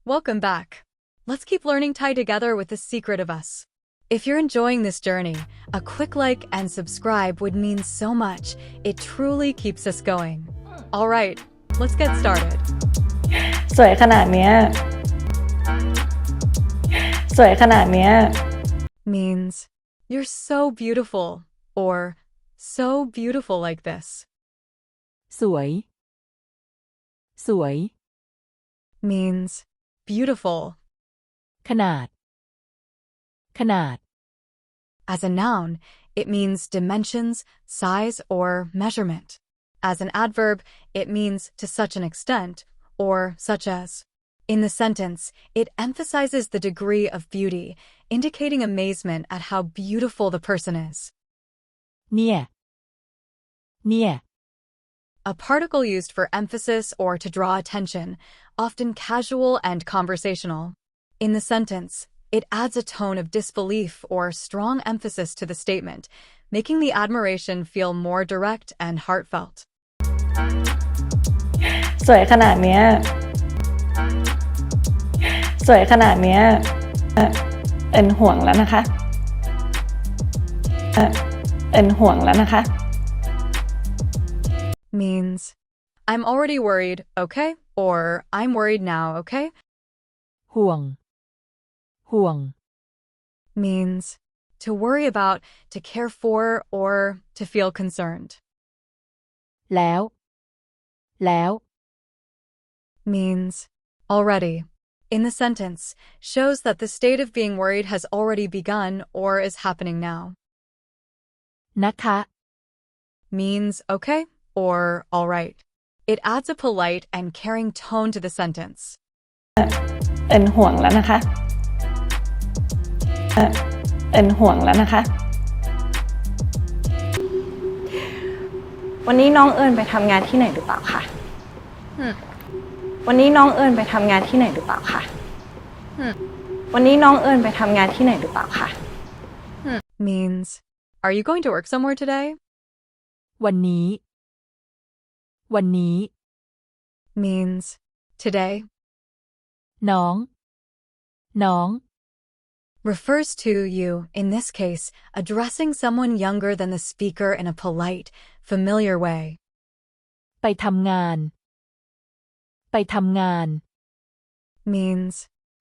Welcome back. Let's keep learning Thai together with the secret of us. If you're enjoying this journey, a quick like and subscribe would mean so much. It truly keeps us going. All right, let's get started. สวยขนาดเนี้ย สวยขนาดเนี้ย Means you're so beautiful or so beautiful like this. สวย สวย Means beautiful. ขนาด ขนาด As a noun, it means dimensions, size, or measurement. As an adverb, it means to such an extent, or such as. In the sentence, it emphasizes the degree of beauty, indicating amazement at how beautiful the person is. เนี่ย เนี่ย A particle used for emphasis or to draw attention, often casual and conversational. In the sentence, it adds a tone of disbelief or strong emphasis to the statement, making the admiration feel more direct and heartfelt. สวยขนาดเนี้ย สวยขนาดเนี้ยเอ็นห่วงแล้วนะคะเอ็นห่วงแล้วนะคะ Means, I'm already worried, okay? Or I'm worried now, okay? ห่วง ห่วง Means, to worry about, to care for, or to feel concerned. แล้ว แล้ว Means, already. In the sentence, shows that the state of being worried has already begun or is happening now. นะคะ Means, okay? Or all right. It adds a polite and caring tone to the sentence. เอ็นห่วงแล้วนะคะเอ็นห่วงแล้วนะคะ วันนี้น้องเอิญไปทำงานที่ไหนหรือเปล่าคะวันนี้น้องเอิญไปทำงานที่ไหนหรือเปล่าคะวันนี้น้องเอิญไปทำงานที่ไหนหรือเปล่าคะ Means, are you going to work somewhere today? วันนี้ วันนี้ Means, today. น้อง น้อง Refers to you, in this case, addressing someone younger than the speaker in a polite, familiar way. ไปทำงาน ไปทำงาน Means,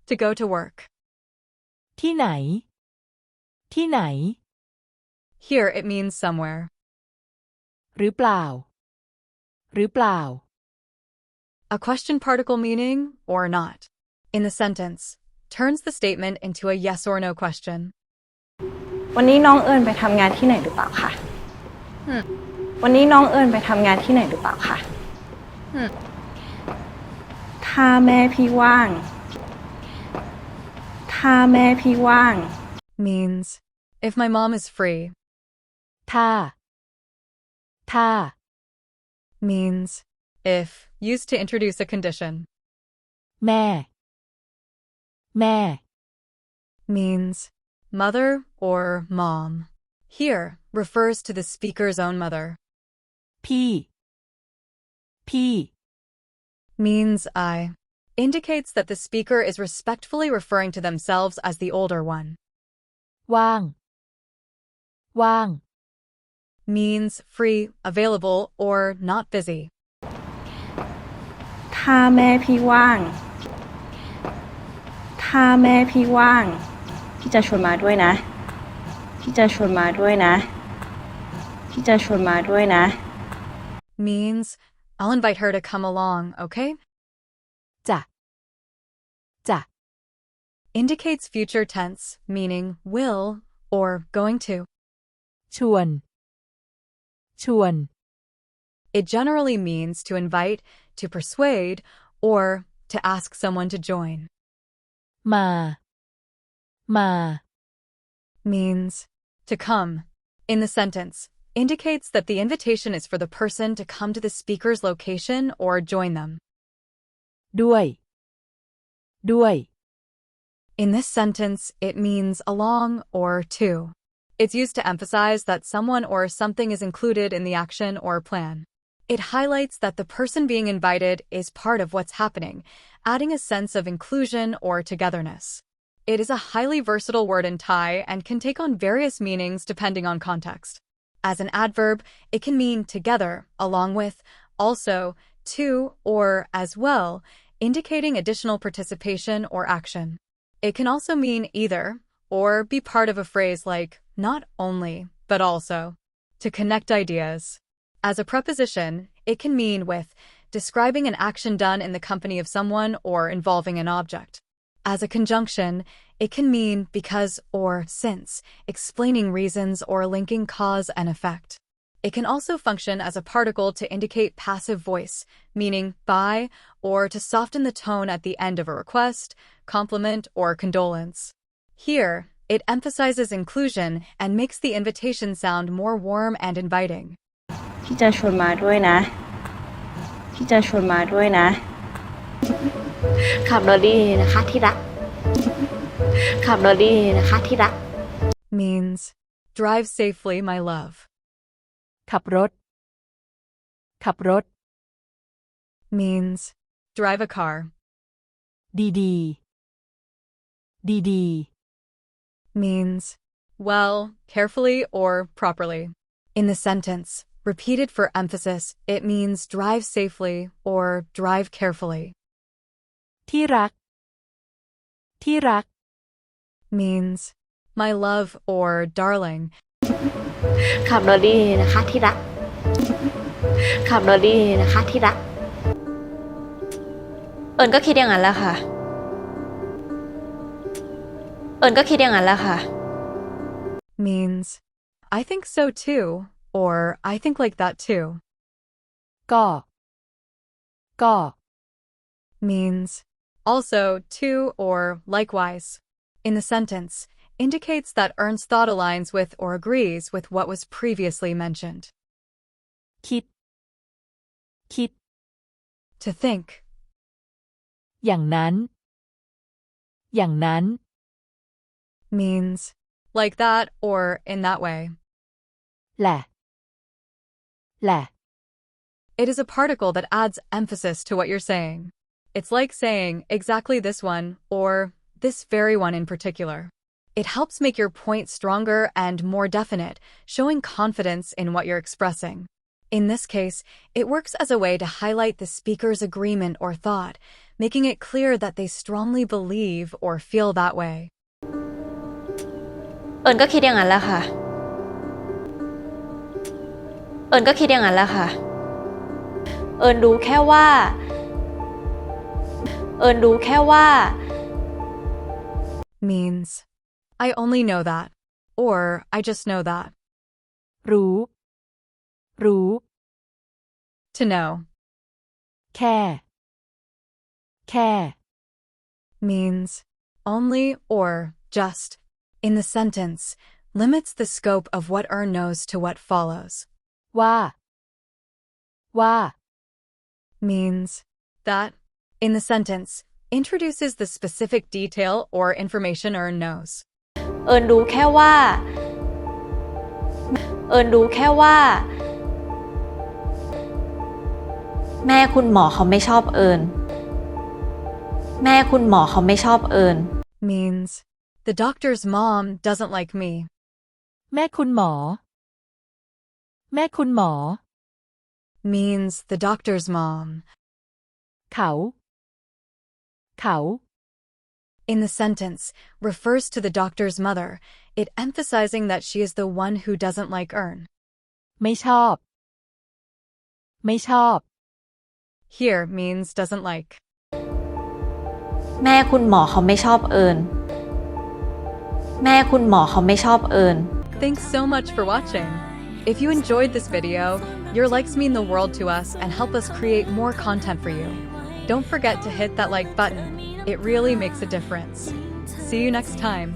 to go to work. ที่ไหน ที่ไหน Here it means somewhere. หรือเปล่า หรือเปล่า A question particle meaning, or not. In the sentence, turns the statement into a yes or no question. วันนี้น้องเอิญไปทำงานที่ไหนหรือเปล่าคะวันนี้น้องเอิญไปทำงานที่ไหนหรือเปล่าคะถ้าแม่พี่ว่าง ถ้าแม่พี่ว่าง Means, if my mom is free. ถ้า ถ้า Means, if, used to introduce a condition. แม่ แม่ Means, mother or mom. Here, refers to the speaker's own mother. พี่ พี่ Means I. Indicates that the speaker is respectfully referring to themselves as the older one. ว่าง ว่าง Means free, available, or not busy. ถ้าแม่พี่ว่าง ถ้าแม่พี่ว่าง พี่จะชวนมาด้วยนะ พี่จะชวนมาด้วยนะ พี่จะชวนมาด้วยนะ Means, I'll invite her to come along, okay? จะ จะ Indicates future tense, meaning will or going to. ชวน ชวน It generally means to invite, to persuade, or to ask someone to join. มา มา Means, to come. In the sentence, indicates that the invitation is for the person to come to the speaker's location or join them. ด้วย ด้วย In this sentence, it means along or to. It's used to emphasize that someone or something is included in the action or plan. It highlights that the person being invited is part of what's happening, adding a sense of inclusion or togetherness. It is a highly versatile word in Thai and can take on various meanings depending on context. As an adverb, it can mean together, along with, also, to, or as well, indicating additional participation or action. It can also mean either, or be part of a phrase like not only, but also, to connect ideas. As a preposition, it can mean with, describing an action done in the company of someone or involving an object. As a conjunction, it can mean because or since, explaining reasons or linking cause and effect. It can also function as a particle to indicate passive voice, meaning by, or to soften the tone at the end of a request, compliment, or condolence. Here, it emphasizes inclusion and makes the invitation sound more warm and inviting. พี่จะชวนมาด้วยนะพี่จะชวนมาด้วยนะขับรถดีนะคะที่รักขับรถดีนะคะที่รัก means drive safely, my love. ขับรถ ขับรถ means drive a car. ดีๆ ดีๆ means well, carefully, or properly. In the sentence, repeated for emphasis, it means drive safely or drive carefully. ที่รัก ที่รัก means my love or darling. ขับรถดีนะคะที่รักขับรถดีนะคะที่รักเอิญก็คิดอย่างนั้นแหละค่ะเอิญก็คิดอย่างนั้นแหละค่ะ means I think so too, or I think like that too. ก็ means also too or likewise. In the sentence, indicates that Ern's thought aligns with or agrees with what was previously mentioned. คิด คิด To think. อย่างนั้น อย่างนั้น means like that or in that way. แหละ แหละ It is a particle that adds emphasis to what you're saying. It's like saying exactly this one or this very one in particular. It helps make your point stronger and more definite, showing confidence in what you're expressing. In this case, it works as a way to highlight the speaker's agreement or thought, making it clear that they strongly believe or feel that way. เอิญก็คิดอย่างนั้นแหละค่ะเอิญก็คิดอย่างนั้นแหละค่ะเอิญรู้แค่ว่าเอิญรู้แค่ว่า means I only know that, or I just know that. รู้ รู้ To know. แค่ แค่ means only or just. In the sentence, limits the scope of what Ern knows to what follows. ว่า ว่า means that, in the sentence, introduces the specific detail or information Ern knows. เอิญรู้แค่ว่าเอิญรู้แค่ว่าแม่คุณหมอเขาไม่ชอบเอิญแม่คุณหมอเขาไม่ชอบเอิญ means the doctor's mom doesn't like me. แม่คุณหมอ แม่คุณหมอ means the doctor's mom. เขา เขา In the sentence, refers to the doctor's mother, it emphasizing that she is the one who doesn't like Ern. ไม่ชอบ ไม่ชอบ Here means doesn't like. แม่คุณหมอเขาไม่ชอบเอิญแม่คุณหมอเขาไม่ชอบเอิญ Thanks so much for watching. If you enjoyed this video, your likes mean the world to us and help us create more content for you. Don't forget to hit that like button. It really makes a difference. See you next time.